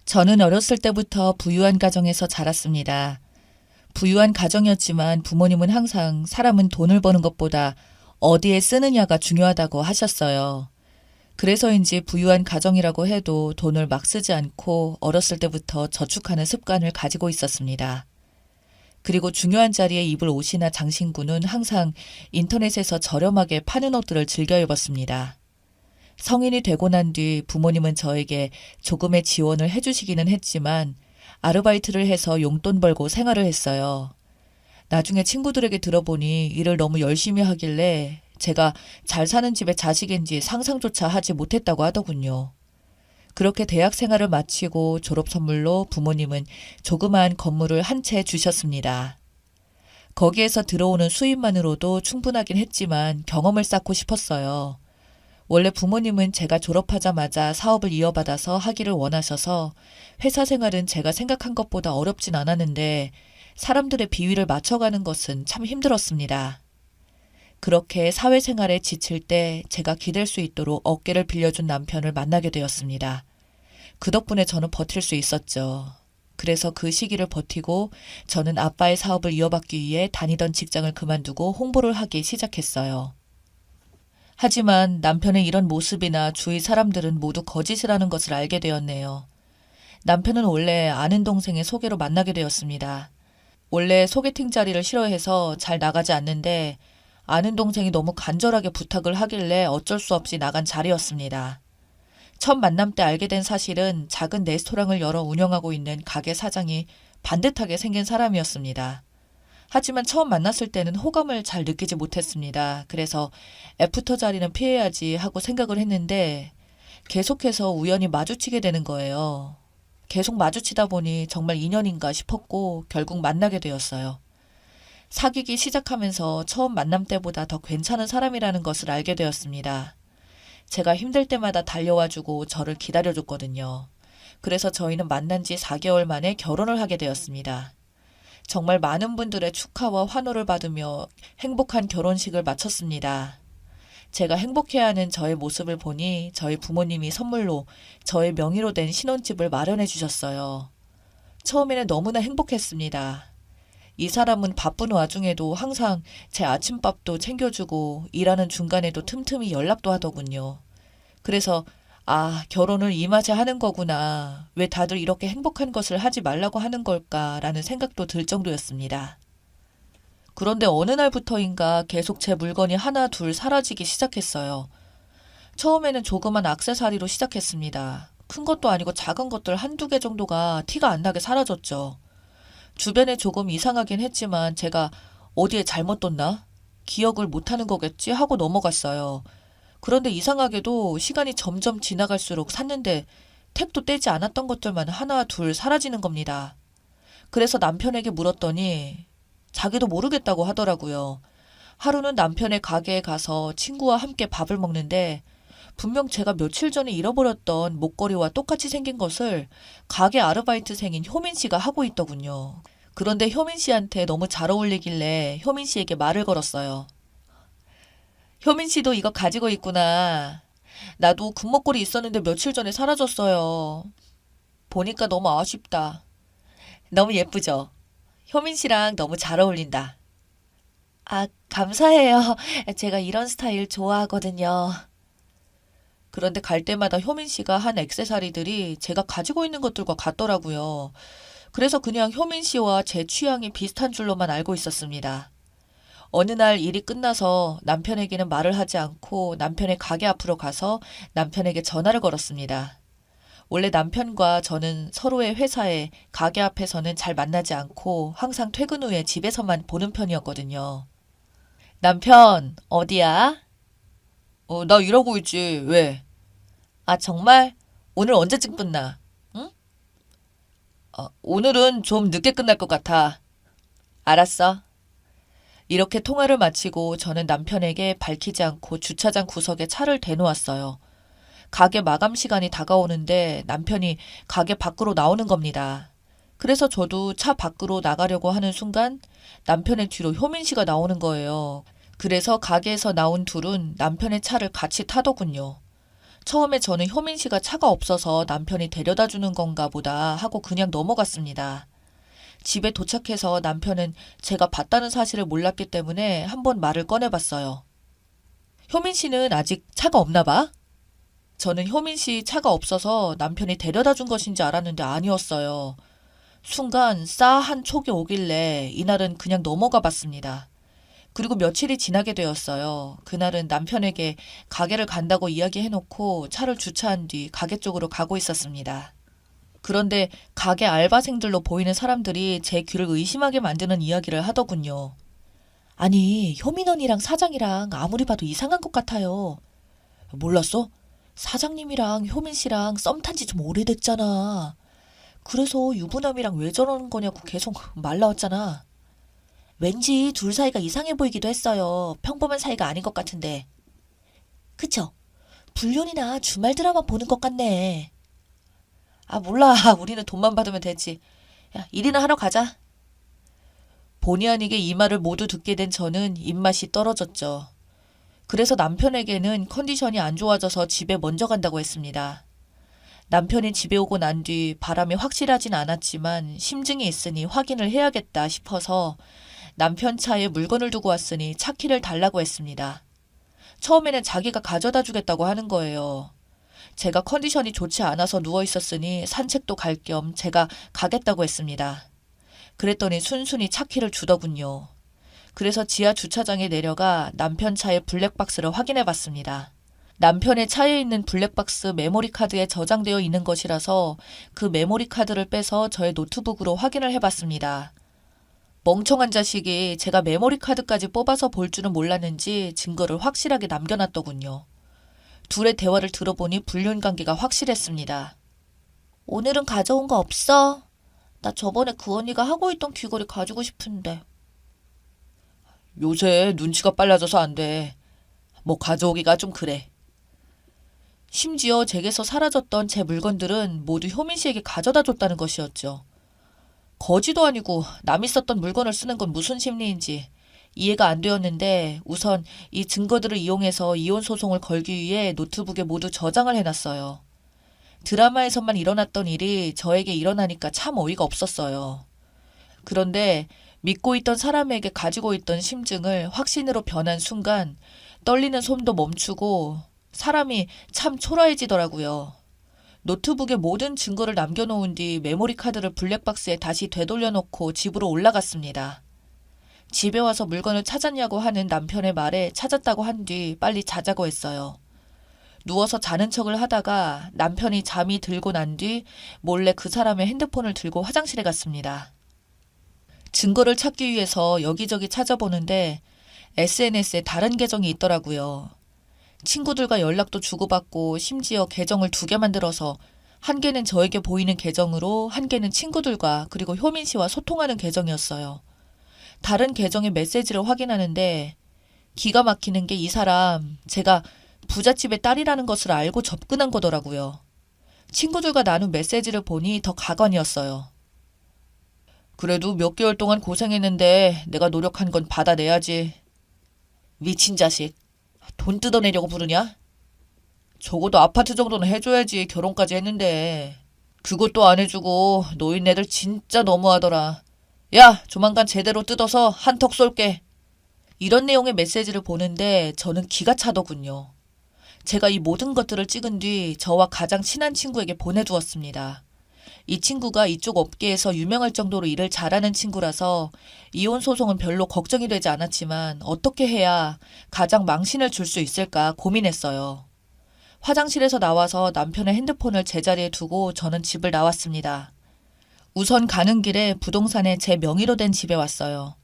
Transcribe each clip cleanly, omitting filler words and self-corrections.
저는 어렸을 때부터 부유한 가정에서 자랐습니다. 부유한 가정이었지만 부모님은 항상 사람은 돈을 버는 것보다 어디에 쓰느냐가 중요하다고 하셨어요. 그래서인지 부유한 가정이라고 해도 돈을 막 쓰지 않고 어렸을 때부터 저축하는 습관을 가지고 있었습니다. 그리고 중요한 자리에 입을 옷이나 장신구는 항상 인터넷에서 저렴하게 파는 옷들을 즐겨 입었습니다. 성인이 되고 난 뒤 부모님은 저에게 조금의 지원을 해주시기는 했지만 아르바이트를 해서 용돈 벌고 생활을 했어요. 나중에 친구들에게 들어보니 일을 너무 열심히 하길래 제가 잘 사는 집의 자식인지 상상조차 하지 못했다고 하더군요. 그렇게 대학 생활을 마치고 졸업 선물로 부모님은 조그마한 건물을 한 채 주셨습니다. 거기에서 들어오는 수입만으로도 충분하긴 했지만 경험을 쌓고 싶었어요. 원래 부모님은 제가 졸업하자마자 사업을 이어받아서 하기를 원하셔서 회사 생활은 제가 생각한 것보다 어렵진 않았는데 사람들의 비위를 맞춰가는 것은 참 힘들었습니다. 그렇게 사회생활에 지칠 때 제가 기댈 수 있도록 어깨를 빌려준 남편을 만나게 되었습니다. 그 덕분에 저는 버틸 수 있었죠. 그래서 그 시기를 버티고 저는 아빠의 사업을 이어받기 위해 다니던 직장을 그만두고 홍보를 하기 시작했어요. 하지만 남편의 이런 모습이나 주위 사람들은 모두 거짓이라는 것을 알게 되었네요. 남편은 원래 아는 동생의 소개로 만나게 되었습니다. 원래 소개팅 자리를 싫어해서 잘 나가지 않는데 아는 동생이 너무 간절하게 부탁을 하길래 어쩔 수 없이 나간 자리였습니다. 첫 만남 때 알게 된 사실은 작은 레스토랑을 열어 운영하고 있는 가게 사장이 반듯하게 생긴 사람이었습니다. 하지만 처음 만났을 때는 호감을 잘 느끼지 못했습니다. 그래서 애프터 자리는 피해야지 하고 생각을 했는데 계속해서 우연히 마주치게 되는 거예요. 계속 마주치다 보니 정말 인연인가 싶었고 결국 만나게 되었어요. 사귀기 시작하면서 처음 만남 때보다 더 괜찮은 사람이라는 것을 알게 되었습니다. 제가 힘들 때마다 달려와주고 저를 기다려줬거든요. 그래서 저희는 만난 지 4개월 만에 결혼을 하게 되었습니다. 정말 많은 분들의 축하와 환호를 받으며 행복한 결혼식을 마쳤습니다. 제가 행복해하는 저의 모습을 보니 저희 부모님이 선물로 저의 명의로 된 신혼집을 마련해 주셨어요. 처음에는 너무나 행복했습니다. 이 사람은 바쁜 와중에도 항상 제 아침밥도 챙겨주고 일하는 중간에도 틈틈이 연락도 하더군요. 그래서 결혼을 이 맛에 하는 거구나. 왜 다들 이렇게 행복한 것을 하지 말라고 하는 걸까라는 생각도 들 정도였습니다. 그런데 어느 날부터인가 계속 제 물건이 하나 둘 사라지기 시작했어요. 처음에는 조그만 액세서리로 시작했습니다. 큰 것도 아니고 작은 것들 한두 개 정도가 티가 안 나게 사라졌죠. 주변에 조금 이상하긴 했지만 제가 어디에 잘못 뒀나? 기억을 못하는 거겠지 하고 넘어갔어요. 그런데 이상하게도 시간이 점점 지나갈수록 샀는데 택도 떼지 않았던 것들만 하나 둘 사라지는 겁니다. 그래서 남편에게 물었더니 자기도 모르겠다고 하더라고요. 하루는 남편의 가게에 가서 친구와 함께 밥을 먹는데 분명 제가 며칠 전에 잃어버렸던 목걸이와 똑같이 생긴 것을 가게 아르바이트생인 효민 씨가 하고 있더군요. 그런데 효민 씨한테 너무 잘 어울리길래 효민 씨에게 말을 걸었어요. 효민 씨도 이거 가지고 있구나. 나도 금목걸이 있었는데 며칠 전에 사라졌어요. 보니까 너무 아쉽다. 너무 예쁘죠? 효민 씨랑 너무 잘 어울린다. 감사해요. 제가 이런 스타일 좋아하거든요. 그런데 갈 때마다 효민 씨가 한 액세서리들이 제가 가지고 있는 것들과 같더라고요. 그래서 그냥 효민 씨와 제 취향이 비슷한 줄로만 알고 있었습니다. 어느 날 일이 끝나서 남편에게는 말을 하지 않고 남편의 가게 앞으로 가서 남편에게 전화를 걸었습니다. 원래 남편과 저는 서로의 회사에 가게 앞에서는 잘 만나지 않고 항상 퇴근 후에 집에서만 보는 편이었거든요. 남편, 어디야? 나 일하고 있지. 왜? 정말? 오늘 언제쯤 끝나? 응? 오늘은 좀 늦게 끝날 것 같아. 알았어. 이렇게 통화를 마치고 저는 남편에게 밝히지 않고 주차장 구석에 차를 대놓았어요. 가게 마감 시간이 다가오는데 남편이 가게 밖으로 나오는 겁니다. 그래서 저도 차 밖으로 나가려고 하는 순간 남편의 뒤로 효민 씨가 나오는 거예요. 그래서 가게에서 나온 둘은 남편의 차를 같이 타더군요. 처음에 저는 효민 씨가 차가 없어서 남편이 데려다 주는 건가 보다 하고 그냥 넘어갔습니다. 집에 도착해서 남편은 제가 봤다는 사실을 몰랐기 때문에 한번 말을 꺼내봤어요. 효민 씨는 아직 차가 없나 봐? 저는 효민 씨 차가 없어서 남편이 데려다 준 것인지 알았는데 아니었어요. 순간 싸한 촉이 오길래 이날은 그냥 넘어가 봤습니다. 그리고 며칠이 지나게 되었어요. 그날은 남편에게 가게를 간다고 이야기해놓고 차를 주차한 뒤 가게 쪽으로 가고 있었습니다. 그런데 가게 알바생들로 보이는 사람들이 제 귀를 의심하게 만드는 이야기를 하더군요. 아니, 효민 언니랑 사장이랑 아무리 봐도 이상한 것 같아요. 몰랐어? 사장님이랑 효민 씨랑 썸 탄 지 좀 오래됐잖아. 그래서 유부남이랑 왜 저러는 거냐고 계속 말 나왔잖아. 왠지 둘 사이가 이상해 보이기도 했어요. 평범한 사이가 아닌 것 같은데. 그쵸? 불륜이나 주말 드라마 보는 것 같네. 아, 몰라. 우리는 돈만 받으면 되지. 야, 일이나 하러 가자. 본의 아니게 이 말을 모두 듣게 된 저는 입맛이 떨어졌죠. 그래서 남편에게는 컨디션이 안 좋아져서 집에 먼저 간다고 했습니다. 남편이 집에 오고 난 뒤 바람이 확실하진 않았지만 심증이 있으니 확인을 해야겠다 싶어서 남편 차에 물건을 두고 왔으니 차 키를 달라고 했습니다. 처음에는 자기가 가져다 주겠다고 하는 거예요. 제가 컨디션이 좋지 않아서 누워 있었으니 산책도 갈 겸 제가 가겠다고 했습니다. 그랬더니 순순히 차 키를 주더군요. 그래서 지하 주차장에 내려가 남편 차의 블랙박스를 확인해 봤습니다. 남편의 차에 있는 블랙박스 메모리 카드에 저장되어 있는 것이라서 그 메모리 카드를 빼서 저의 노트북으로 확인을 해봤습니다. 멍청한 자식이 제가 메모리 카드까지 뽑아서 볼 줄은 몰랐는지 증거를 확실하게 남겨놨더군요. 둘의 대화를 들어보니 불륜 관계가 확실했습니다. 오늘은 가져온 거 없어? 나 저번에 그 언니가 하고 있던 귀걸이 가지고 싶은데. 요새 눈치가 빨라져서 안 돼. 뭐 가져오기가 좀 그래. 심지어 제게서 사라졌던 제 물건들은 모두 효민 씨에게 가져다 줬다는 것이었죠. 거지도 아니고 남이 썼던 물건을 쓰는 건 무슨 심리인지 이해가 안 되었는데 우선 이 증거들을 이용해서 이혼 소송을 걸기 위해 노트북에 모두 저장을 해놨어요. 드라마에서만 일어났던 일이 저에게 일어나니까 참 어이가 없었어요. 그런데 믿고 있던 사람에게 가지고 있던 심증을 확신으로 변한 순간 떨리는 손도 멈추고 사람이 참 초라해지더라고요. 노트북에 모든 증거를 남겨놓은 뒤 메모리 카드를 블랙박스에 다시 되돌려놓고 집으로 올라갔습니다. 집에 와서 물건을 찾았냐고 하는 남편의 말에 찾았다고 한 뒤 빨리 자자고 했어요. 누워서 자는 척을 하다가 남편이 잠이 들고 난 뒤 몰래 그 사람의 핸드폰을 들고 화장실에 갔습니다. 증거를 찾기 위해서 여기저기 찾아보는데 SNS에 다른 계정이 있더라고요. 친구들과 연락도 주고받고 심지어 계정을 2개 만들어서 한 개는 저에게 보이는 계정으로 한 개는 친구들과 그리고 효민 씨와 소통하는 계정이었어요. 다른 계정의 메시지를 확인하는데 기가 막히는 게 이 사람 제가 부잣집의 딸이라는 것을 알고 접근한 거더라고요. 친구들과 나눈 메시지를 보니 더 가관이었어요. 그래도 몇 개월 동안 고생했는데 내가 노력한 건 받아내야지. 미친 자식. 돈 뜯어내려고 부르냐? 적어도 아파트 정도는 해줘야지 결혼까지 했는데. 그것도 안 해주고 노인네들 진짜 너무하더라. 야, 조만간 제대로 뜯어서 한턱 쏠게. 이런 내용의 메시지를 보는데 저는 기가 차더군요. 제가 이 모든 것들을 찍은 뒤 저와 가장 친한 친구에게 보내두었습니다. 이 친구가 이쪽 업계에서 유명할 정도로 일을 잘하는 친구라서 이혼 소송은 별로 걱정이 되지 않았지만 어떻게 해야 가장 망신을 줄 수 있을까 고민했어요. 화장실에서 나와서 남편의 핸드폰을 제자리에 두고 저는 집을 나왔습니다. 우선 가는 길에 부동산에 제 명의로 된 집에 왔어요.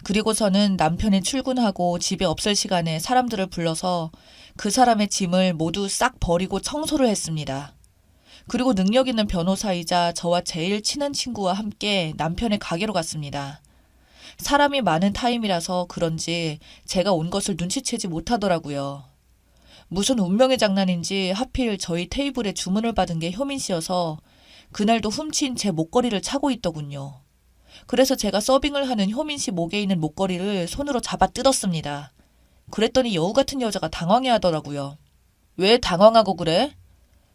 그리고서는 남편이 출근하고 집에 없을 시간에 사람들을 불러서 그 사람의 짐을 모두 싹 버리고 청소를 했습니다. 그리고 능력 있는 변호사이자 저와 제일 친한 친구와 함께 남편의 가게로 갔습니다. 사람이 많은 타임이라서 그런지 제가 온 것을 눈치채지 못하더라고요. 무슨 운명의 장난인지 하필 저희 테이블에 주문을 받은 게 효민 씨여서 그날도 훔친 제 목걸이를 차고 있더군요. 그래서 제가 서빙을 하는 효민 씨 목에 있는 목걸이를 손으로 잡아 뜯었습니다. 그랬더니 여우 같은 여자가 당황해 하더라고요. 왜 당황하고 그래?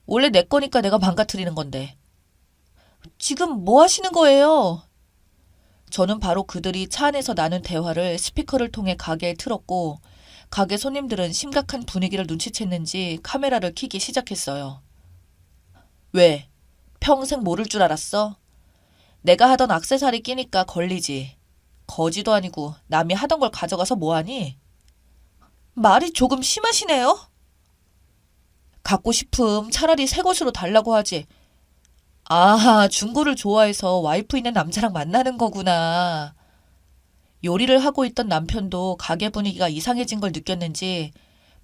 원래 내 거니까 내가 망가뜨리는 건데. 지금 뭐 하시는 거예요? 저는 바로 그들이 차 안에서 나눈 대화를 스피커를 통해 가게에 틀었고 가게 손님들은 심각한 분위기를 눈치챘는지 카메라를 켜기 시작했어요. 왜? 평생 모를 줄 알았어? 내가 하던 액세서리 끼니까 걸리지. 거지도 아니고 남이 하던 걸 가져가서 뭐하니? 말이 조금 심하시네요? 갖고 싶음 차라리 새 것으로 달라고 하지. 아, 중고를 좋아해서 와이프 있는 남자랑 만나는 거구나. 요리를 하고 있던 남편도 가게 분위기가 이상해진 걸 느꼈는지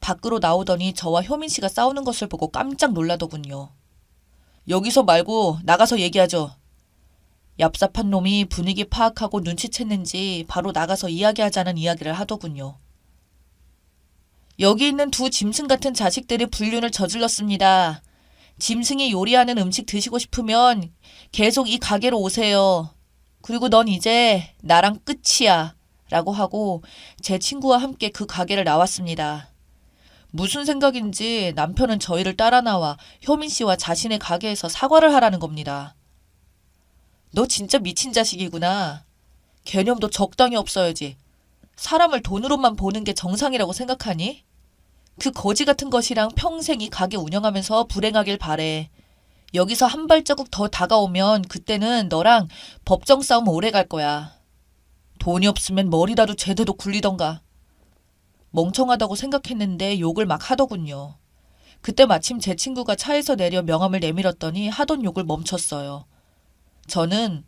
밖으로 나오더니 저와 효민 씨가 싸우는 것을 보고 깜짝 놀라더군요. 여기서 말고 나가서 얘기하죠. 얍삽한 놈이 분위기 파악하고 눈치챘는지 바로 나가서 이야기하자는 이야기를 하더군요. 여기 있는 두 짐승 같은 자식들이 불륜을 저질렀습니다. 짐승이 요리하는 음식 드시고 싶으면 계속 이 가게로 오세요. 그리고 넌 이제 나랑 끝이야. 라고 하고 제 친구와 함께 그 가게를 나왔습니다. 무슨 생각인지 남편은 저희를 따라 나와 효민 씨와 자신의 가게에서 사과를 하라는 겁니다. 너 진짜 미친 자식이구나. 개념도 적당히 없어야지. 사람을 돈으로만 보는 게 정상이라고 생각하니? 그 거지 같은 것이랑 평생 이 가게 운영하면서 불행하길 바래. 여기서 한 발자국 더 다가오면 그때는 너랑 법정 싸움 오래 갈 거야. 돈이 없으면 머리라도 제대로 굴리던가. 멍청하다고 생각했는데 욕을 막 하더군요. 그때 마침 제 친구가 차에서 내려 명함을 내밀었더니 하던 욕을 멈췄어요. 저는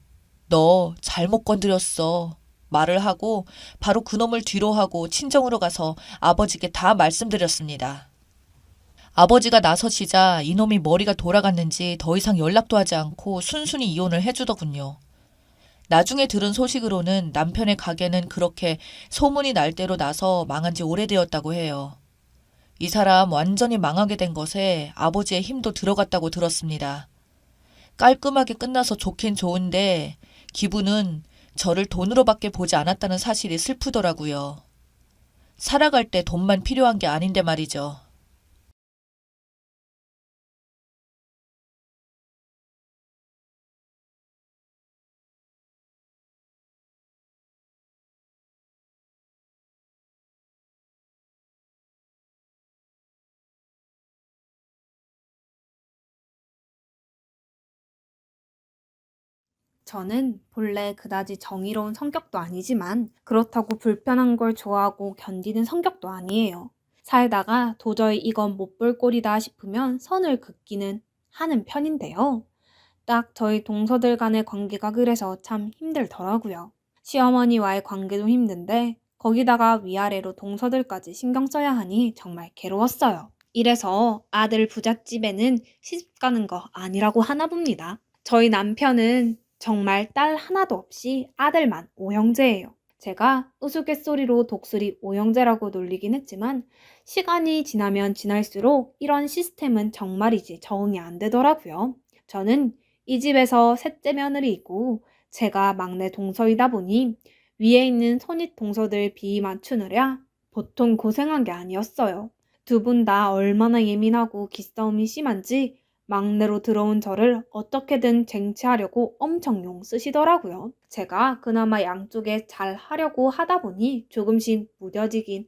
너 잘못 건드렸어. 말을 하고 바로 그놈을 뒤로 하고 친정으로 가서 아버지께 다 말씀드렸습니다. 아버지가 나서시자 이놈이 머리가 돌아갔는지 더 이상 연락도 하지 않고 순순히 이혼을 해주더군요. 나중에 들은 소식으로는 남편의 가게는 그렇게 소문이 날 대로 나서 망한 지 오래되었다고 해요. 이 사람 완전히 망하게 된 것에 아버지의 힘도 들어갔다고 들었습니다. 깔끔하게 끝나서 좋긴 좋은데 기분은 저를 돈으로밖에 보지 않았다는 사실이 슬프더라고요. 살아갈 때 돈만 필요한 게 아닌데 말이죠. 저는 본래 그다지 정의로운 성격도 아니지만 그렇다고 불편한 걸 좋아하고 견디는 성격도 아니에요. 살다가 도저히 이건 못 볼 꼴이다 싶으면 선을 긋기는 하는 편인데요. 딱 저희 동서들 간의 관계가 그래서 참 힘들더라고요. 시어머니와의 관계도 힘든데 거기다가 위아래로 동서들까지 신경 써야 하니 정말 괴로웠어요. 이래서 아들 부잣집에는 시집 가는 거 아니라고 하나 봅니다. 저희 남편은 정말 딸 하나도 없이 아들만 오형제예요. 제가 우스갯소리로 독수리 오형제라고 놀리긴 했지만 시간이 지나면 지날수록 이런 시스템은 정말이지 적응이 안 되더라고요. 저는 이 집에서 셋째 며느리이고 제가 막내 동서이다 보니 위에 있는 손윗 동서들 비위 맞추느라 보통 고생한 게 아니었어요. 두 분 다 얼마나 예민하고 기싸움이 심한지 막내로 들어온 저를 어떻게든 쟁취하려고 엄청 용 쓰시더라고요. 제가 그나마 양쪽에 잘 하려고 하다 보니 조금씩 무뎌지긴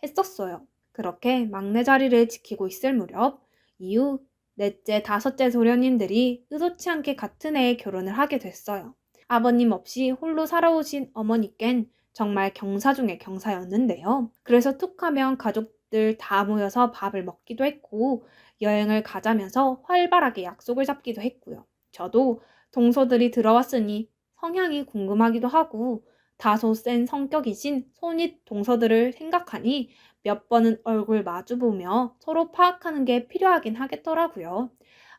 했었어요. 그렇게 막내 자리를 지키고 있을 무렵 이후 넷째, 다섯째 소련님들이 의도치 않게 같은 해에 결혼을 하게 됐어요. 아버님 없이 홀로 살아오신 어머니껜 정말 경사 중의 경사였는데요. 그래서 툭하면 가족들 다 모여서 밥을 먹기도 했고 여행을 가자면서 활발하게 약속을 잡기도 했고요. 저도 동서들이 들어왔으니 성향이 궁금하기도 하고 다소 센 성격이신 손윗 동서들을 생각하니 몇 번은 얼굴 마주보며 서로 파악하는 게 필요하긴 하겠더라고요.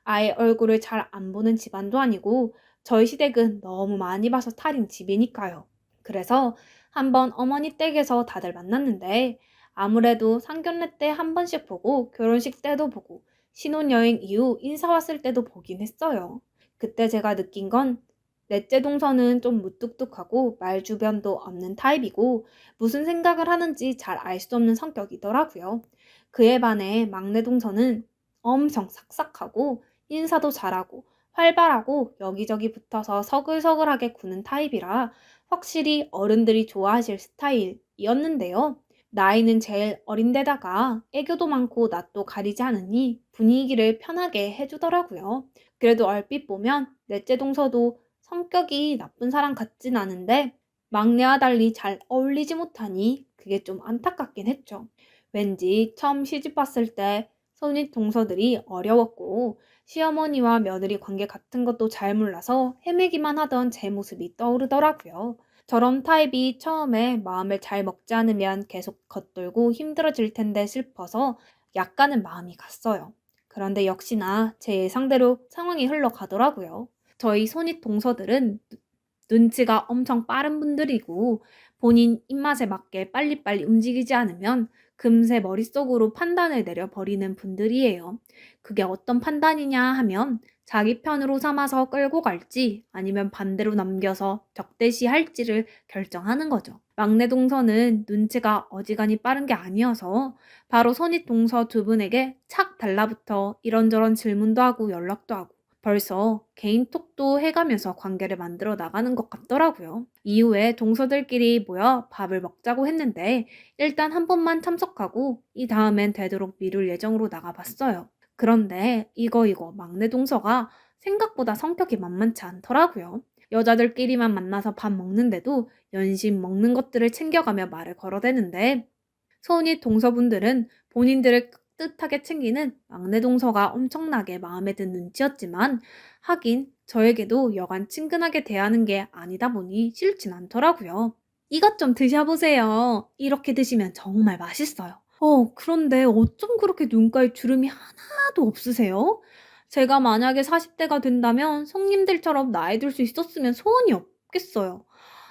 아예 얼굴을 잘 안 보는 집안도 아니고 저희 시댁은 너무 많이 봐서 탈인 집이니까요. 그래서 한번 어머니 댁에서 다들 만났는데 아무래도 상견례 때 한 번씩 보고 결혼식 때도 보고 신혼여행 이후 인사 왔을 때도 보긴 했어요. 그때 제가 느낀 건 넷째 동서는 좀 무뚝뚝하고 말주변도 없는 타입이고 무슨 생각을 하는지 잘 알 수 없는 성격이더라고요. 그에 반해 막내 동서는 엄청 삭삭하고 인사도 잘하고 활발하고 여기저기 붙어서 서글서글하게 구는 타입이라 확실히 어른들이 좋아하실 스타일이었는데요. 나이는 제일 어린데다가 애교도 많고 낯도 가리지 않으니 분위기를 편하게 해주더라고요. 그래도 얼핏 보면 넷째 동서도 성격이 나쁜 사람 같진 않은데 막내와 달리 잘 어울리지 못하니 그게 좀 안타깝긴 했죠. 왠지 처음 시집 왔을 때 손윗 동서들이 어려웠고 시어머니와 며느리 관계 같은 것도 잘 몰라서 헤매기만 하던 제 모습이 떠오르더라고요. 저런 타입이 처음에 마음을 잘 먹지 않으면 계속 겉돌고 힘들어질 텐데 싶어서 약간은 마음이 갔어요. 그런데 역시나 제 예상대로 상황이 흘러가더라고요. 저희 손윗 동서들은 눈치가 엄청 빠른 분들이고 본인 입맛에 맞게 빨리빨리 움직이지 않으면 금세 머릿속으로 판단을 내려버리는 분들이에요. 그게 어떤 판단이냐 하면 자기 편으로 삼아서 끌고 갈지 아니면 반대로 남겨서 적대시할지를 결정하는 거죠. 막내 동서는 눈치가 어지간히 빠른 게 아니어서 바로 손윗 동서 두 분에게 착 달라붙어 이런저런 질문도 하고 연락도 하고 벌써 개인톡도 해가면서 관계를 만들어 나가는 것 같더라고요. 이후에 동서들끼리 모여 밥을 먹자고 했는데 일단 한 번만 참석하고 이 다음엔 되도록 미룰 예정으로 나가봤어요. 그런데 이거 막내 동서가 생각보다 성격이 만만치 않더라고요. 여자들끼리만 만나서 밥 먹는데도 연신 먹는 것들을 챙겨가며 말을 걸어대는데 소은이 동서분들은 본인들을 깍듯하게 챙기는 막내 동서가 엄청나게 마음에 든 눈치였지만 하긴 저에게도 여간 친근하게 대하는 게 아니다 보니 싫진 않더라고요. 이것 좀 드셔보세요. 이렇게 드시면 정말 맛있어요. 그런데 어쩜 그렇게 눈가에 주름이 하나도 없으세요? 제가 만약에 40대가 된다면 성님들처럼 나이 들 수 있었으면 소원이 없겠어요.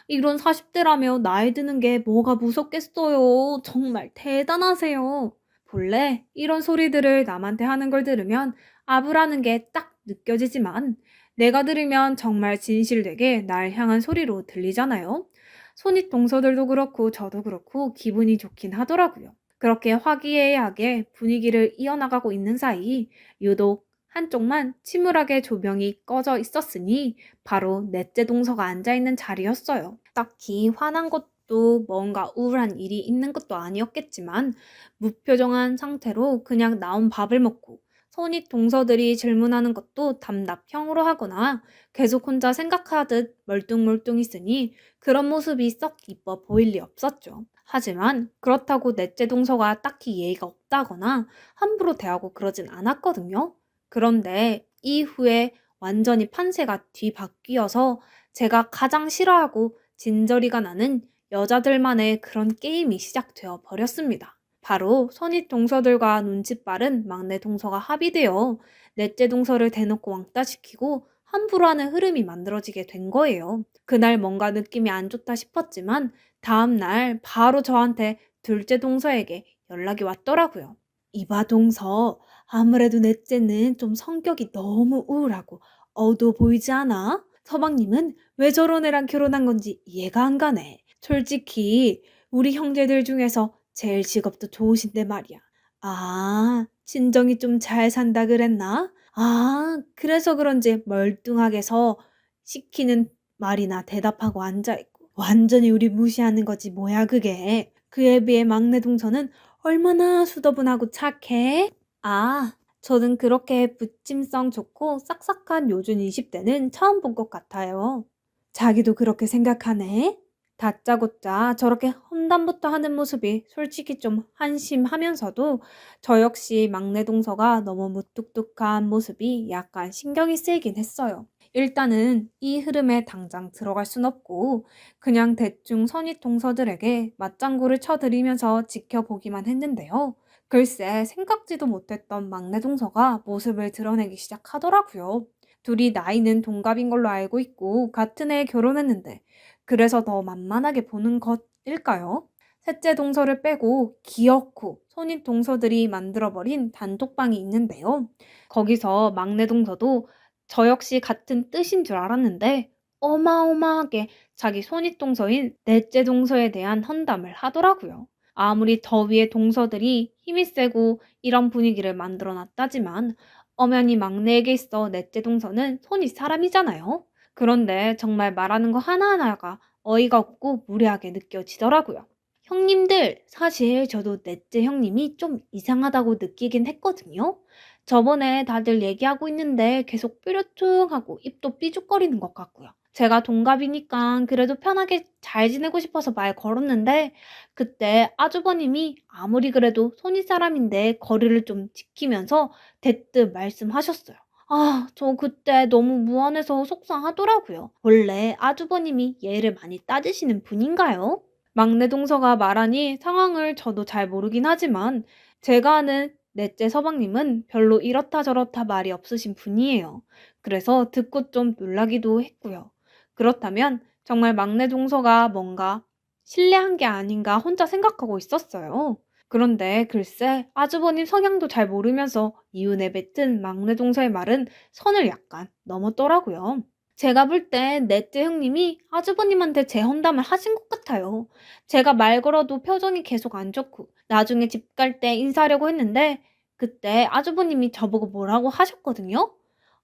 이런 40대라며 나이 드는 게 뭐가 무섭겠어요. 정말 대단하세요. 본래 이런 소리들을 남한테 하는 걸 들으면 아부라는 게 딱 느껴지지만 내가 들으면 정말 진실되게 날 향한 소리로 들리잖아요. 손윗 동서들도 그렇고 저도 그렇고 기분이 좋긴 하더라고요. 그렇게 화기애애하게 분위기를 이어나가고 있는 사이 유독 한쪽만 침울하게 조명이 꺼져 있었으니 바로 넷째 동서가 앉아있는 자리였어요. 딱히 화난 것도 뭔가 우울한 일이 있는 것도 아니었겠지만 무표정한 상태로 그냥 나온 밥을 먹고 손윗 동서들이 질문하는 것도 답답형으로 하거나 계속 혼자 생각하듯 멀뚱멀뚱 있으니 그런 모습이 썩 이뻐 보일 리 없었죠. 하지만 그렇다고 넷째 동서가 딱히 예의가 없다거나 함부로 대하고 그러진 않았거든요. 그런데 이후에 완전히 판세가 뒤바뀌어서 제가 가장 싫어하고 진저리가 나는 여자들만의 그런 게임이 시작되어 버렸습니다. 바로 손윗 동서들과 눈치 빠른 막내 동서가 합의되어 넷째 동서를 대놓고 왕따시키고 함부로 하는 흐름이 만들어지게 된 거예요. 그날 뭔가 느낌이 안 좋다 싶었지만 다음날 바로 저한테 둘째 동서에게 연락이 왔더라고요. 이봐 동서, 아무래도 넷째는 좀 성격이 너무 우울하고 어두워 보이지 않아? 서방님은 왜 저런 애랑 결혼한 건지 이해가 안 가네. 솔직히 우리 형제들 중에서 제일 직업도 좋으신데 말이야. 아, 친정이 좀 잘 산다 그랬나? 아, 그래서 그런지 멀뚱하게서 시키는 말이나 대답하고 앉아있고 완전히 우리 무시하는 거지 뭐야 그게. 그에 비해 막내 동서는 얼마나 수더분하고 착해? 아, 저는 그렇게 부침성 좋고 싹싹한 요즘 20대는 처음 본 것 같아요. 자기도 그렇게 생각하네? 다짜고짜 저렇게 험담부터 하는 모습이 솔직히 좀 한심하면서도 저 역시 막내 동서가 너무 무뚝뚝한 모습이 약간 신경이 쓰이긴 했어요. 일단은 이 흐름에 당장 들어갈 순 없고 그냥 대충 선입 동서들에게 맞장구를 쳐드리면서 지켜보기만 했는데요. 글쎄 생각지도 못했던 막내 동서가 모습을 드러내기 시작하더라고요. 둘이 나이는 동갑인 걸로 알고 있고 같은 해에 결혼했는데 그래서 더 만만하게 보는 것일까요? 셋째 동서를 빼고 기어코 손윗 동서들이 만들어버린 단톡방이 있는데요. 거기서 막내 동서도 저 역시 같은 뜻인 줄 알았는데 어마어마하게 자기 손윗 동서인 넷째 동서에 대한 헌담을 하더라고요. 아무리 더위의 동서들이 힘이 세고 이런 분위기를 만들어 놨다지만 엄연히 막내에게 있어 넷째 동서는 손이 사람이잖아요. 그런데 정말 말하는 거 하나하나가 어이가 없고 무례하게 느껴지더라고요. 형님들, 사실 저도 넷째 형님이 좀 이상하다고 느끼긴 했거든요. 저번에 다들 얘기하고 있는데 계속 뾰루퉁하고 입도 삐죽거리는 것 같고요. 제가 동갑이니까 그래도 편하게 잘 지내고 싶어서 말 걸었는데 그때 아주버님이 아무리 그래도 손윗 사람인데 거리를 좀 지키면서 대뜸 말씀하셨어요. 아, 저 그때 너무 무안해서 속상하더라고요. 원래 아주버님이 예를 많이 따지시는 분인가요? 막내 동서가 말하니 상황을 저도 잘 모르긴 하지만 제가 아는 넷째 서방님은 별로 이렇다 저렇다 말이 없으신 분이에요. 그래서 듣고 좀 놀라기도 했고요. 그렇다면 정말 막내 동서가 뭔가 신뢰한 게 아닌가 혼자 생각하고 있었어요. 그런데 글쎄 아주버님 성향도 잘 모르면서 이유 내뱉은 막내 동서의 말은 선을 약간 넘었더라고요. 제가 볼 땐 넷째 형님이 아주버님한테 제 험담을 하신 것 같아요. 제가 말 걸어도 표정이 계속 안 좋고 나중에 집 갈 때 인사하려고 했는데 그때 아주버님이 저보고 뭐라고 하셨거든요.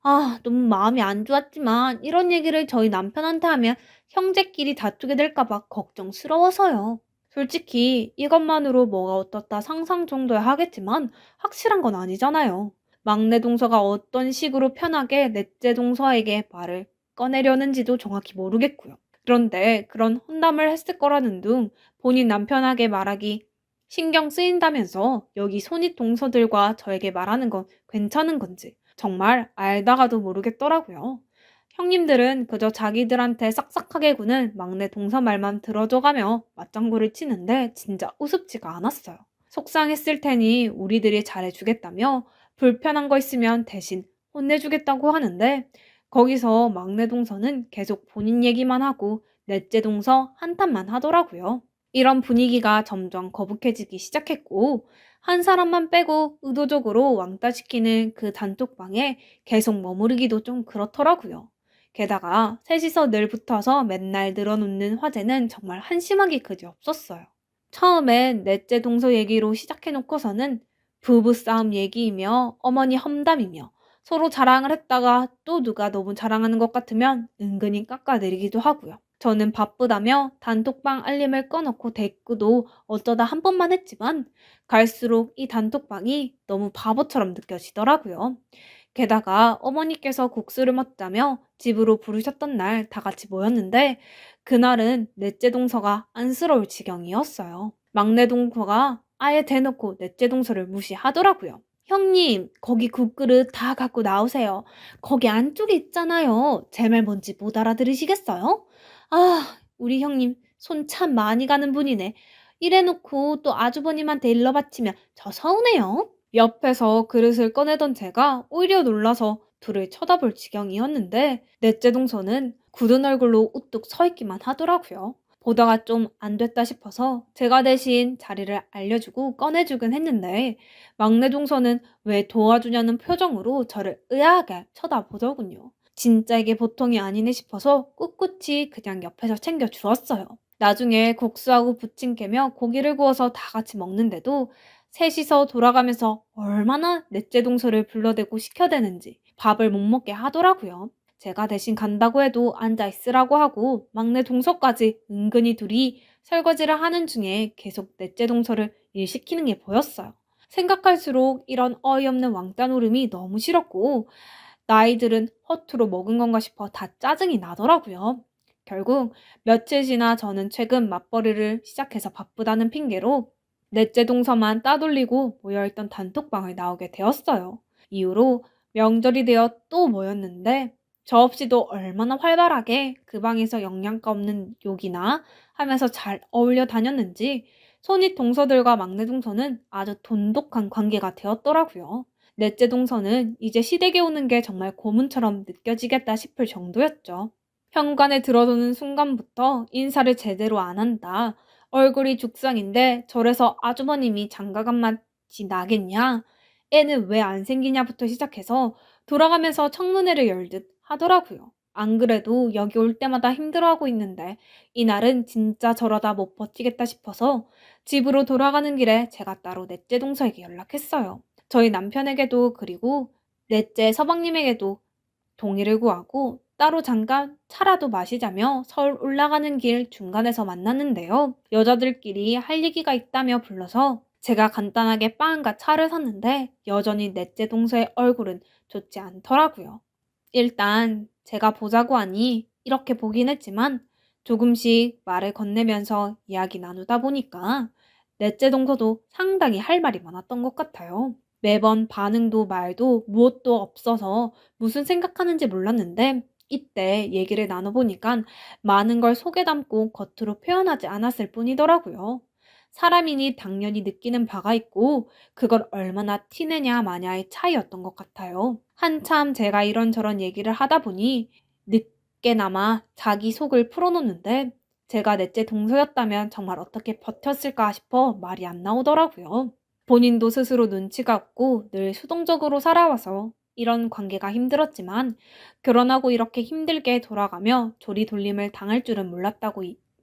아, 너무 마음이 안 좋았지만 이런 얘기를 저희 남편한테 하면 형제끼리 다투게 될까 봐 걱정스러워서요. 솔직히 이것만으로 뭐가 어떻다 상상 정도야 하겠지만 확실한 건 아니잖아요. 막내 동서가 어떤 식으로 편하게 넷째 동서에게 말을 꺼내려는지도 정확히 모르겠고요. 그런데 그런 혼담을 했을 거라는 둥 본인 남편에게 말하기 신경 쓰인다면서 여기 손윗 동서들과 저에게 말하는 건 괜찮은 건지 정말 알다가도 모르겠더라고요. 형님들은 그저 자기들한테 싹싹하게 구는 막내 동서 말만 들어줘가며 맞장구를 치는데 진짜 우습지가 않았어요. 속상했을 테니 우리들이 잘해주겠다며 불편한 거 있으면 대신 혼내주겠다고 하는데 거기서 막내 동서는 계속 본인 얘기만 하고 넷째 동서 한탄만 하더라고요. 이런 분위기가 점점 거북해지기 시작했고 한 사람만 빼고 의도적으로 왕따시키는 그 단톡방에 계속 머무르기도 좀 그렇더라고요. 게다가 셋이서 늘 붙어서 맨날 늘어놓는 화제는 정말 한심하기 그지 없었어요. 처음엔 넷째 동서 얘기로 시작해놓고서는 부부싸움 얘기이며 어머니 험담이며 서로 자랑을 했다가 또 누가 너무 자랑하는 것 같으면 은근히 깎아내리기도 하고요. 저는 바쁘다며 단톡방 알림을 꺼놓고 대꾸도 어쩌다 한 번만 했지만 갈수록 이 단톡방이 너무 바보처럼 느껴지더라고요. 게다가 어머니께서 국수를 먹자며 집으로 부르셨던 날 다 같이 모였는데 그날은 넷째 동서가 안쓰러울 지경이었어요. 막내 동서가 아예 대놓고 넷째 동서를 무시하더라고요. 형님, 거기 국그릇 다 갖고 나오세요. 거기 안쪽에 있잖아요. 제 말 뭔지 못 알아들으시겠어요? 아, 우리 형님 손 참 많이 가는 분이네. 이래놓고 또 아주버님한테 일러 바치면 저 서운해요. 옆에서 그릇을 꺼내던 제가 오히려 놀라서 둘을 쳐다볼 지경이었는데 넷째 동서는 굳은 얼굴로 우뚝 서 있기만 하더라고요. 보다가 좀 안 됐다 싶어서 제가 대신 자리를 알려주고 꺼내주긴 했는데 막내 동서는 왜 도와주냐는 표정으로 저를 의아하게 쳐다보더군요. 진짜 이게 보통이 아니네 싶어서 꿋꿋이 그냥 옆에서 챙겨 주었어요. 나중에 국수하고 부침개며 고기를 구워서 다 같이 먹는데도 셋이서 돌아가면서 얼마나 넷째 동서를 불러대고 시켜대는지 밥을 못 먹게 하더라고요. 제가 대신 간다고 해도 앉아 있으라고 하고 막내 동서까지 은근히 둘이 설거지를 하는 중에 계속 넷째 동서를 일 시키는 게 보였어요. 생각할수록 이런 어이없는 왕따 노름이 너무 싫었고 나이들은 허투루 먹은 건가 싶어 다 짜증이 나더라고요. 결국 며칠 지나 저는 최근 맞벌이를 시작해서 바쁘다는 핑계로 넷째 동서만 따돌리고 모여있던 단톡방을 나오게 되었어요. 이후로 명절이 되어 또 모였는데 저 없이도 얼마나 활발하게 그 방에서 영양가 없는 욕이나 하면서 잘 어울려 다녔는지 손윗 동서들과 막내 동서는 아주 돈독한 관계가 되었더라고요. 넷째 동서는 이제 시댁에 오는 게 정말 고문처럼 느껴지겠다 싶을 정도였죠. 현관에 들어서는 순간부터 인사를 제대로 안 한다. 얼굴이 죽상인데 저래서 아주버님이 장가간 맛이 나겠냐? 애는 왜 안 생기냐부터 시작해서 돌아가면서 청문회를 열듯 하더라고요. 안 그래도 여기 올 때마다 힘들어하고 있는데 이날은 진짜 저러다 못 버티겠다 싶어서 집으로 돌아가는 길에 제가 따로 넷째 동서에게 연락했어요. 저희 남편에게도 그리고 넷째 서방님에게도 동의를 구하고 따로 잠깐 차라도 마시자며 서울 올라가는 길 중간에서 만났는데요. 여자들끼리 할 얘기가 있다며 불러서 제가 간단하게 빵과 차를 샀는데 여전히 넷째 동서의 얼굴은 좋지 않더라고요. 일단 제가 보자고 하니 이렇게 보긴 했지만 조금씩 말을 건네면서 이야기 나누다 보니까 넷째 동서도 상당히 할 말이 많았던 것 같아요. 매번 반응도 말도 무엇도 없어서 무슨 생각하는지 몰랐는데 이때 얘기를 나눠보니까 많은 걸 속에 담고 겉으로 표현하지 않았을 뿐이더라고요. 사람이니 당연히 느끼는 바가 있고 그걸 얼마나 티내냐 마냐의 차이였던 것 같아요. 한참 제가 이런저런 얘기를 하다 보니 늦게나마 자기 속을 풀어놓는데 제가 넷째 동서였다면 정말 어떻게 버텼을까 싶어 말이 안 나오더라고요. 본인도 스스로 눈치가 없고 늘 수동적으로 살아와서 이런 관계가 힘들었지만 결혼하고 이렇게 힘들게 돌아가며 조리돌림을 당할 줄은 몰랐다고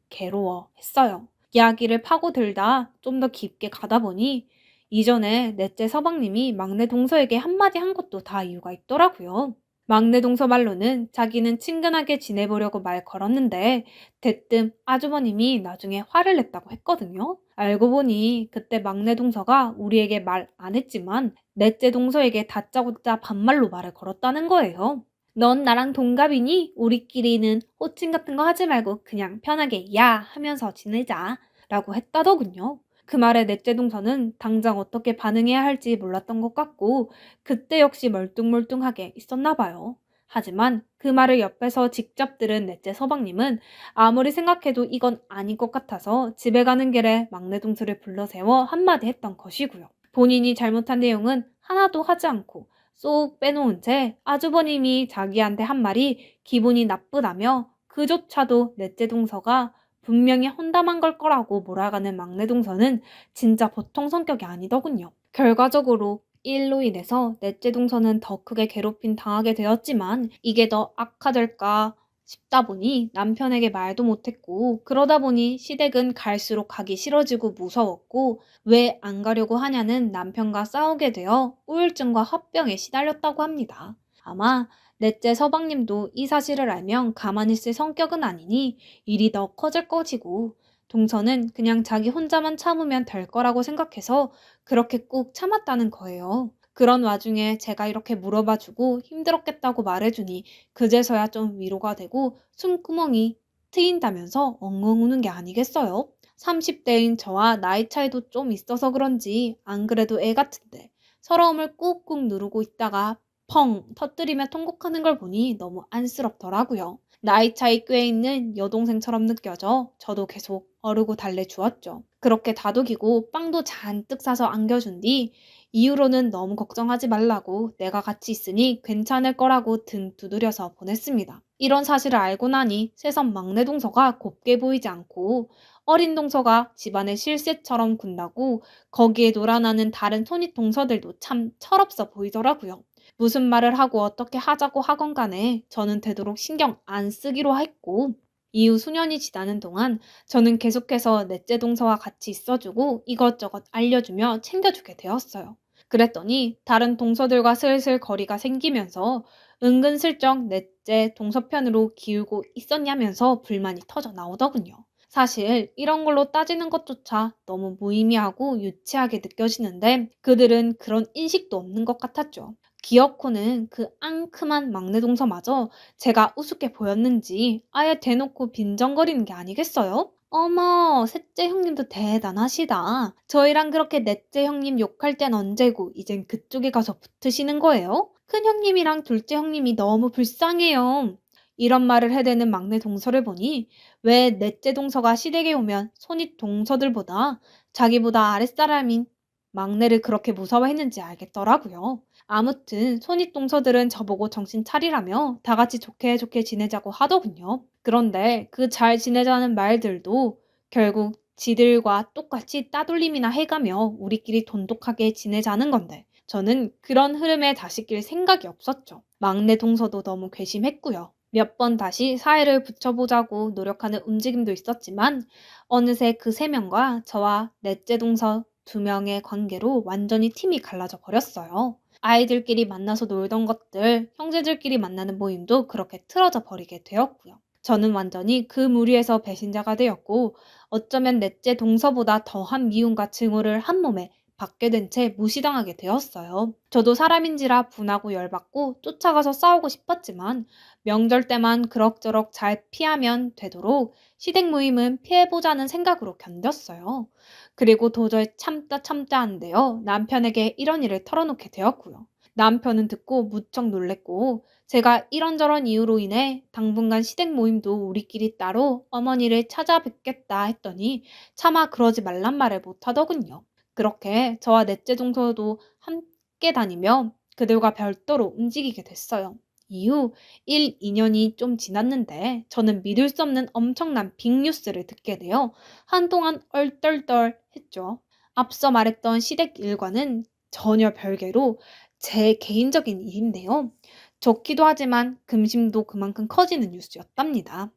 괴로워했어요. 이야기를 파고들다 좀 더 깊게 가다 보니 이전에 넷째 서방님이 막내 동서에게 한마디 한 것도 다 이유가 있더라고요. 막내 동서 말로는 자기는 친근하게 지내보려고 말 걸었는데 대뜸 아주버님이 나중에 화를 냈다고 했거든요. 알고 보니 그때 막내 동서가 우리에게 말 안 했지만 넷째 동서에게 다짜고짜 반말로 말을 걸었다는 거예요. 넌 나랑 동갑이니 우리끼리는 호칭 같은 거 하지 말고 그냥 편하게 야 하면서 지내자 라고 했다더군요. 그 말에 넷째 동서는 당장 어떻게 반응해야 할지 몰랐던 것 같고 그때 역시 멀뚱멀뚱하게 있었나 봐요. 하지만 그 말을 옆에서 직접 들은 넷째 서방님은 아무리 생각해도 이건 아닌 것 같아서 집에 가는 길에 막내 동서를 불러세워 한마디 했던 것이고요. 본인이 잘못한 내용은 하나도 하지 않고 쏙 빼놓은 채 아주버님이 자기한테 한 말이 기분이 나쁘다며 그조차도 넷째 동서가 분명히 헌담한 걸 거라고 몰아가는 막내 동서는 진짜 보통 성격이 아니더군요. 결과적으로 이 일로 인해서 넷째 동서는 더 크게 괴롭힘 당하게 되었지만 이게 더 악화될까 싶다 보니 남편에게 말도 못했고 그러다 보니 시댁은 갈수록 가기 싫어지고 무서웠고 왜 안 가려고 하냐는 남편과 싸우게 되어 우울증과 화병에 시달렸다고 합니다. 아마 넷째 서방님도 이 사실을 알면 가만히 있을 성격은 아니니 일이 더 커질 것이고 동서는 그냥 자기 혼자만 참으면 될 거라고 생각해서 그렇게 꾹 참았다는 거예요. 그런 와중에 제가 이렇게 물어봐주고 힘들었겠다고 말해주니 그제서야 좀 위로가 되고 숨구멍이 트인다면서 엉엉 우는 게 아니겠어요? 30대인 저와 나이 차이도 좀 있어서 그런지 안 그래도 애 같은데 서러움을 꾹꾹 누르고 있다가 펑 터뜨리며 통곡하는 걸 보니 너무 안쓰럽더라고요. 나이 차이 꽤 있는 여동생처럼 느껴져 저도 계속 어르고 달래주었죠. 그렇게 다독이고 빵도 잔뜩 사서 안겨준 뒤 이후로는 너무 걱정하지 말라고 내가 같이 있으니 괜찮을 거라고 등 두드려서 보냈습니다. 이런 사실을 알고 나니 새삼 막내 동서가 곱게 보이지 않고 어린 동서가 집안의 실세처럼 군다고 거기에 놀아나는 다른 손윗 동서들도 참 철없어 보이더라고요. 무슨 말을 하고 어떻게 하자고 하건 간에 저는 되도록 신경 안 쓰기로 했고 이후 수년이 지나는 동안 저는 계속해서 넷째 동서와 같이 있어주고 이것저것 알려주며 챙겨주게 되었어요. 그랬더니 다른 동서들과 슬슬 거리가 생기면서 은근슬쩍 넷째 동서 편으로 기울고 있었냐면서 불만이 터져 나오더군요. 사실 이런 걸로 따지는 것조차 너무 무의미하고 유치하게 느껴지는데 그들은 그런 인식도 없는 것 같았죠. 기어코는 그 앙큼한 막내 동서마저 제가 우습게 보였는지 아예 대놓고 빈정거리는 게 아니겠어요? 어머, 셋째 형님도 대단하시다. 저희랑 그렇게 넷째 형님 욕할 땐 언제고 이젠 그쪽에 가서 붙으시는 거예요? 큰 형님이랑 둘째 형님이 너무 불쌍해요. 이런 말을 해대는 막내 동서를 보니 왜 넷째 동서가 시댁에 오면 손윗 동서들보다 자기보다 아랫사람인 막내를 그렇게 무서워했는지 알겠더라고요. 아무튼 손윗 동서들은 저보고 정신 차리라며 다 같이 좋게 좋게 지내자고 하더군요. 그런데 그 잘 지내자는 말들도 결국 지들과 똑같이 따돌림이나 해가며 우리끼리 돈독하게 지내자는 건데 저는 그런 흐름에 다시 낄 생각이 없었죠. 막내 동서도 너무 괘씸했고요. 몇 번 다시 사회를 붙여보자고 노력하는 움직임도 있었지만 어느새 그 세 명과 저와 넷째 동서 두 명의 관계로 완전히 팀이 갈라져 버렸어요. 아이들끼리 만나서 놀던 것들, 형제들끼리 만나는 모임도 그렇게 틀어져 버리게 되었고요. 저는 완전히 그 무리에서 배신자가 되었고 어쩌면 넷째 동서보다 더한 미움과 증오를 한 몸에 받게 된 채 무시당하게 되었어요. 저도 사람인지라 분하고 열받고 쫓아가서 싸우고 싶었지만 명절 때만 그럭저럭 잘 피하면 되도록 시댁 모임은 피해보자는 생각으로 견뎠어요. 그리고 도저히 참다 한데요. 남편에게 이런 일을 털어놓게 되었고요. 남편은 듣고 무척 놀랬고 제가 이런저런 이유로 인해 당분간 시댁 모임도 우리끼리 따로 어머니를 찾아뵙겠다 했더니 차마 그러지 말란 말을 못하더군요. 그렇게 저와 넷째 동서도 함께 다니며 그들과 별도로 움직이게 됐어요. 이후 1, 2년이 좀 지났는데 저는 믿을 수 없는 엄청난 빅뉴스를 듣게 되어 한동안 얼떨떨했죠. 앞서 말했던 시댁 일과는 전혀 별개로 제 개인적인 일인데요. 좋기도 하지만 금심도 그만큼 커지는 뉴스였답니다.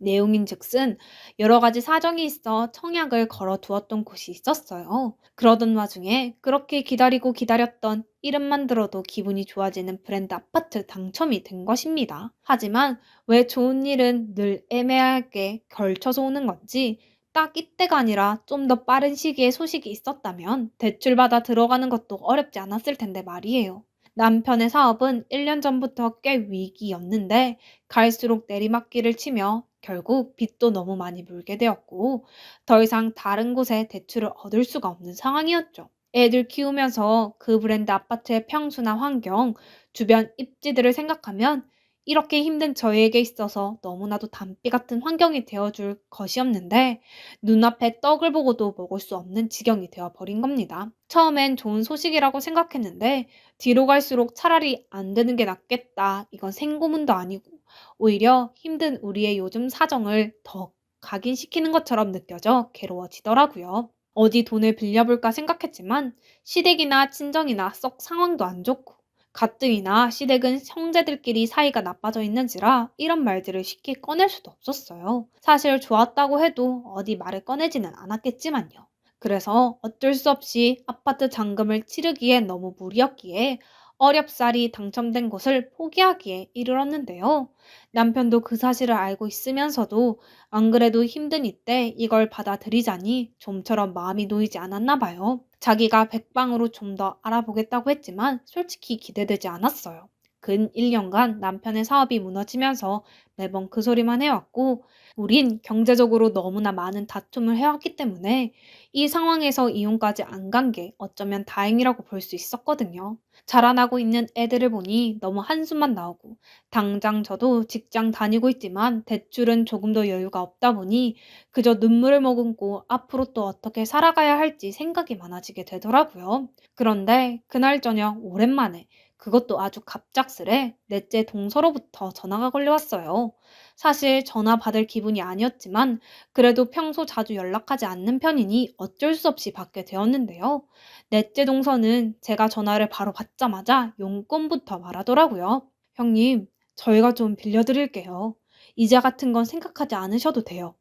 내용인즉슨 여러 가지 사정이 있어 청약을 걸어두었던 곳이 있었어요. 그러던 와중에 그렇게 기다리고 기다렸던 이름만 들어도 기분이 좋아지는 브랜드 아파트 당첨이 된 것입니다. 하지만 왜 좋은 일은 늘 애매하게 걸쳐서 오는 건지 딱 이때가 아니라 좀 더 빠른 시기에 소식이 있었다면 대출받아 들어가는 것도 어렵지 않았을 텐데 말이에요. 남편의 사업은 1년 전부터 꽤 위기였는데 갈수록 내리막길을 치며 결국 빚도 너무 많이 물게 되었고 더 이상 다른 곳에 대출을 얻을 수가 없는 상황이었죠. 애들 키우면서 그 브랜드 아파트의 평수나 환경, 주변 입지들을 생각하면 이렇게 힘든 저희에게 있어서 너무나도 담비 같은 환경이 되어줄 것이었는데 눈앞에 떡을 보고도 먹을 수 없는 지경이 되어버린 겁니다. 처음엔 좋은 소식이라고 생각했는데 뒤로 갈수록 차라리 안 되는 게 낫겠다. 이건 생고문도 아니고 오히려 힘든 우리의 요즘 사정을 더 각인시키는 것처럼 느껴져 괴로워지더라고요. 어디 돈을 빌려볼까 생각했지만 시댁이나 친정이나 썩 상황도 안 좋고 가뜩이나 시댁은 형제들끼리 사이가 나빠져 있는지라 이런 말들을 쉽게 꺼낼 수도 없었어요. 사실 좋았다고 해도 어디 말을 꺼내지는 않았겠지만요. 그래서 어쩔 수 없이 아파트 잔금을 치르기에 너무 무리였기에 어렵사리 당첨된 곳을 포기하기에 이르렀는데요. 남편도 그 사실을 알고 있으면서도 안 그래도 힘든 이때 이걸 받아들이자니 좀처럼 마음이 놓이지 않았나 봐요. 자기가 백방으로 좀 더 알아보겠다고 했지만 솔직히 기대되지 않았어요. 근 1년간 남편의 사업이 무너지면서 매번 그 소리만 해왔고 우린 경제적으로 너무나 많은 다툼을 해왔기 때문에 이 상황에서 이혼까지 안 간 게 어쩌면 다행이라고 볼 수 있었거든요. 자라나고 있는 애들을 보니 너무 한숨만 나오고 당장 저도 직장 다니고 있지만 대출은 조금 더 여유가 없다 보니 그저 눈물을 머금고 앞으로 또 어떻게 살아가야 할지 생각이 많아지게 되더라고요. 그런데 그날 저녁 오랜만에 그것도 아주 갑작스레 넷째 동서로부터 전화가 걸려왔어요. 사실 전화 받을 기분이 아니었지만 그래도 평소 자주 연락하지 않는 편이니 어쩔 수 없이 받게 되었는데요. 넷째 동서는 제가 전화를 바로 받자마자 용건부터 말하더라고요. 형님, 저희가 좀 빌려드릴게요. 이자 같은 건 생각하지 않으셔도 돼요.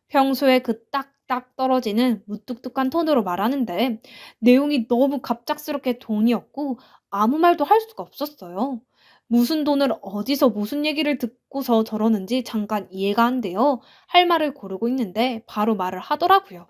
평소에 그 딱딱 떨어지는 무뚝뚝한 톤으로 말하는데 내용이 너무 갑작스럽게 돈이었고 아무 말도 할 수가 없었어요. 무슨 돈을 어디서 무슨 얘기를 듣고서 저러는지 잠깐 이해가 안 돼요. 할 말을 고르고 있는데 바로 말을 하더라고요.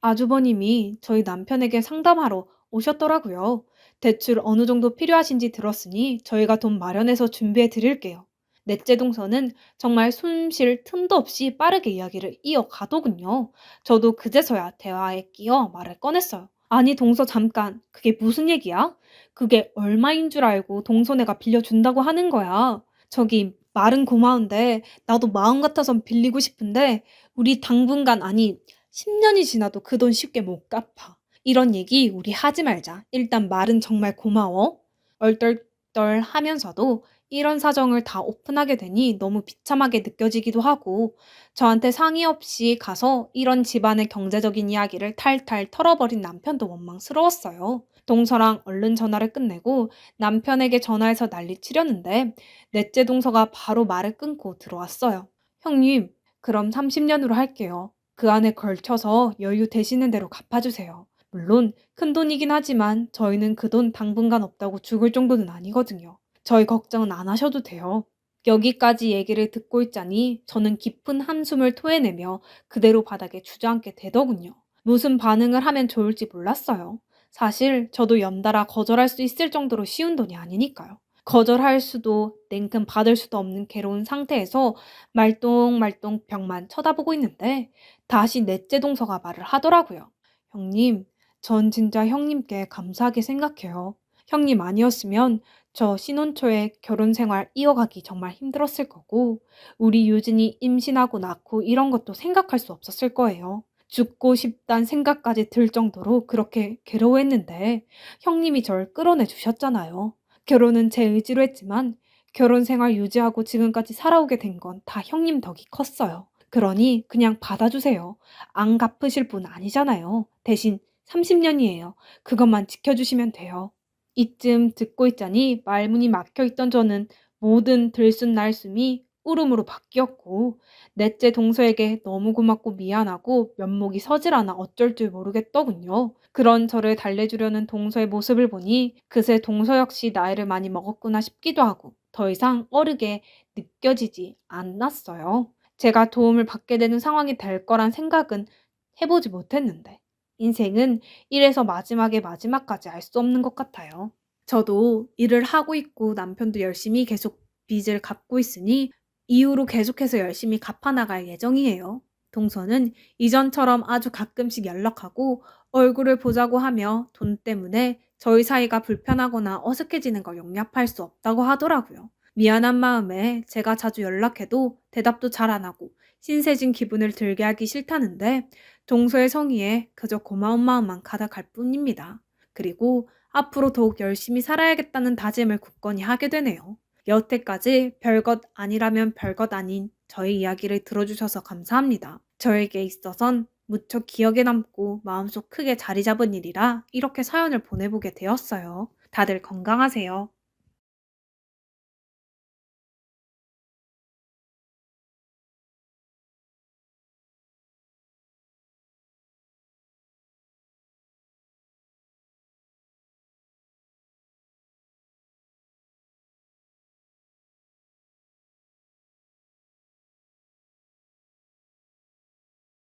아주버님이 저희 남편에게 상담하러 오셨더라고요. 대출 어느 정도 필요하신지 들었으니 저희가 돈 마련해서 준비해 드릴게요. 넷째 동서는 정말 숨 쉴 틈도 없이 빠르게 이야기를 이어가더군요. 저도 그제서야 대화에 끼어 말을 꺼냈어요. 아니 동서 잠깐, 그게 무슨 얘기야? 그게 얼마인 줄 알고 동서네가 빌려준다고 하는 거야. 저기 말은 고마운데 나도 마음 같아선 빌리고 싶은데 우리 당분간 아니 10년이 지나도 그 돈 쉽게 못 갚아. 이런 얘기 우리 하지 말자. 일단 말은 정말 고마워. 얼떨떨 하면서도 이런 사정을 다 오픈하게 되니 너무 비참하게 느껴지기도 하고 저한테 상의 없이 가서 이런 집안의 경제적인 이야기를 탈탈 털어버린 남편도 원망스러웠어요. 동서랑 얼른 전화를 끝내고 남편에게 전화해서 난리치려는데 넷째 동서가 바로 말을 끊고 들어왔어요. 형님, 그럼 30년으로 할게요. 그 안에 걸쳐서 여유 되시는 대로 갚아주세요. 물론 큰돈이긴 하지만 저희는 그 돈 당분간 없다고 죽을 정도는 아니거든요. 저희 걱정은 안 하셔도 돼요. 여기까지 얘기를 듣고 있자니 저는 깊은 한숨을 토해내며 그대로 바닥에 주저앉게 되더군요. 무슨 반응을 하면 좋을지 몰랐어요. 사실 저도 연달아 거절할 수 있을 정도로 쉬운 돈이 아니니까요. 거절할 수도 냉큼 받을 수도 없는 괴로운 상태에서 말똥말똥 벽만 쳐다보고 있는데 다시 넷째 동서가 말을 하더라고요. 형님, 전 진짜 형님께 감사하게 생각해요. 형님 아니었으면 저 신혼 초에 결혼 생활 이어가기 정말 힘들었을 거고, 우리 유진이 임신하고 낳고 이런 것도 생각할 수 없었을 거예요. 죽고 싶단 생각까지 들 정도로 그렇게 괴로워했는데, 형님이 절 끌어내 주셨잖아요. 결혼은 제 의지로 했지만, 결혼 생활 유지하고 지금까지 살아오게 된 건 다 형님 덕이 컸어요. 그러니 그냥 받아주세요. 안 갚으실 분 아니잖아요. 대신 30년이에요. 그것만 지켜주시면 돼요. 이쯤 듣고 있자니 말문이 막혀있던 저는 모든 들숨날숨이 울음으로 바뀌었고 넷째 동서에게 너무 고맙고 미안하고 면목이 서질 않아 어쩔 줄 모르겠더군요. 그런 저를 달래주려는 동서의 모습을 보니 그새 동서 역시 나이를 많이 먹었구나 싶기도 하고 더 이상 어르게 느껴지지 않았어요. 제가 도움을 받게 되는 상황이 될 거란 생각은 해보지 못했는데 인생은 이래서 마지막에 마지막까지 알 수 없는 것 같아요. 저도 일을 하고 있고 남편도 열심히 계속 빚을 갚고 있으니 이후로 계속해서 열심히 갚아나갈 예정이에요. 동서는 이전처럼 아주 가끔씩 연락하고 얼굴을 보자고 하며 돈 때문에 저희 사이가 불편하거나 어색해지는 걸 용납할 수 없다고 하더라고요. 미안한 마음에 제가 자주 연락해도 대답도 잘 안 하고 신세진 기분을 들게 하기 싫다는데 동서의 성의에 그저 고마운 마음만 가득할 뿐입니다. 그리고 앞으로 더욱 열심히 살아야겠다는 다짐을 굳건히 하게 되네요. 여태까지 별것 아니라면 별것 아닌 저의 이야기를 들어주셔서 감사합니다. 저에게 있어선 무척 기억에 남고 마음속 크게 자리 잡은 일이라 이렇게 사연을 보내보게 되었어요. 다들 건강하세요.